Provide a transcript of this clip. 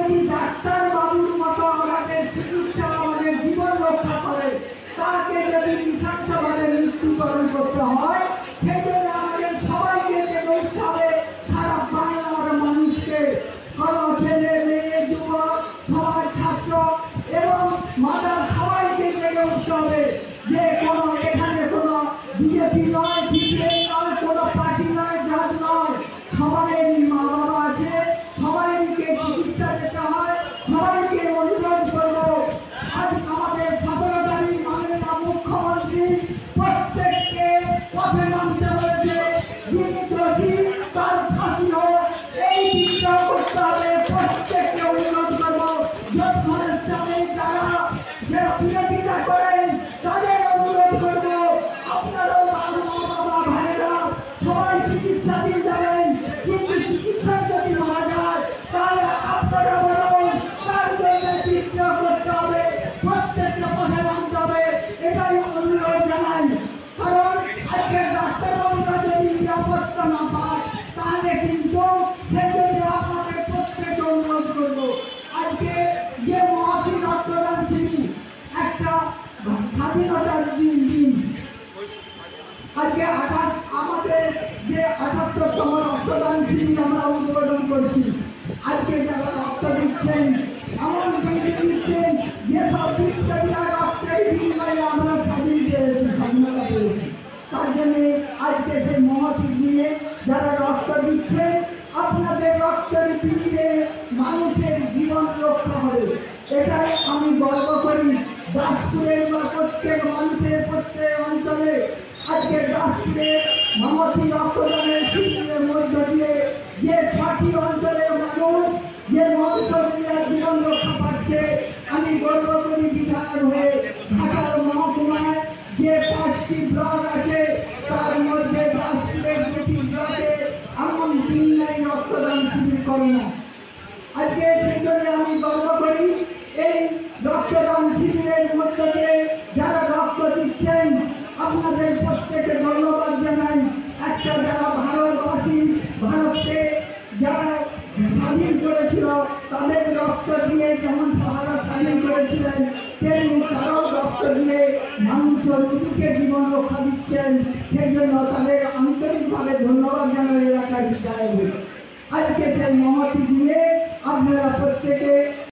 যদি ডাক্তার বাবুর মতো আমাদের চিকিৎসা আমাদের জীবন রক্ষা করে, তাকে যদি নৃশংসভাবে মৃত্যুবরণ করতে হয়, সেজন্য আমাদের সবাইকে জেগে উঠতে হবে। সারা বাংলার মানুষকে, কোনো ছেলে মেয়ে যুবক সবাই ছাত্র এবং মাদার সবাইকে জেগে উঠতে হবে যে কোনো এখানে কোনো বিজেপি নয়, সিপিএম নয়, কোনো পার্টি নয়, জাত নয়, সবাইয়েরই মা বাবা আছে, সবাইকে চিকিৎসা দিতে হয়। সবাইকে অনুরোধ করবো, আজ আমাদের 17 তারিখ মাননীয় মুখ্যমন্ত্রী প্রত্যেককে পথে নামতে বলেছে। যিনি দোষী তার ফাঁসি হোক, এই চিন্তা করতে হবে। প্রত্যেককে অনুরোধ করবো, যারা বিরোধিতা করেন তাদের অনুরোধ করবো, আপনারাও মা বাবা ভাইয়েরা সবাই চিকিৎসা দিয়ে যাবেন। কিন্তু চিকিৎসা যদি মারা যায় তাহলে আপনারা বলুন তার জন্য চিকিৎসা করতে হবে, প্রত্যেককে পথে নামতে হবে, এটাই অনুরোধ জানাই। কারণ আজকে ডাক্তারবাবুরা যদি নিরাপত্তা না পায় তাহলে কিন্তু সেজন্য আপনাদের প্রত্যেককে অনুরোধ করবো, আজকে যে মহাবীর রক্তদান শিবির একটা স্বাধীনতার দিন, আজকে আমাদের যে ৭৮তম রক্তদান শিবির আমরা উদ্বোধন করছি। আজকে যারা রক্ত দিচ্ছেন, এমন দিচ্ছেন যেসব বিপ্লবীরা রক্তের বিনিময়ে আমরা স্বাধীনতা পেয়েছি, তার জন্য আজকে সেই মহতি দিনে যারা রক্ত দিচ্ছেন, আপনাদের রক্তের বিনিময়ে মানুষের জীবন রক্ষা হবে, এটাই আমি গর্ব করি। দাসপুরের বা প্রত্যেক মানুষের প্রত্যেক অঞ্চলে আজকে দাসপুরের মমতি রক্তদানের শিবিরের মধ্য দিয়ে যে ৬টি অঞ্চলের মানুষ যে মহাবিদ্যালয়ের জীবন রক্ষা পাচ্ছে, আমি গর্ব করি। বিধায়ক হয়ে ঢাকার মহকুমায় যে ৫টি ব্লক আছে তার মধ্যে দাসপুরের ২টি ব্লকে এমন দিন নাই রক্তদান শিবির করে না। আজকে সেই জন্য আমি গর্ব করি। এই রক্তদান শিবিরের মধ্য দিয়ে যারা রক্ত দিচ্ছেন আপনাদের প্রত্যেকে ধন্যবাদ জানাই। একটা যারা ভারতবাসী, ভারতকে যারা স্বাধীন করেছিল তাদের রক্ত দিয়ে যেমন ভারত স্বাধীন করেছিলেন, তেমনি তারাও রক্ত দিয়ে মানুষের রুটিকে জীবন রক্ষা দিচ্ছেন। সেই জন্য তাদের আন্তরিকভাবে ধন্যবাদ জানাই এলাকার বিদ্যালয়। আজকে সেই মহতি দিনে আপনারা প্রত্যেকে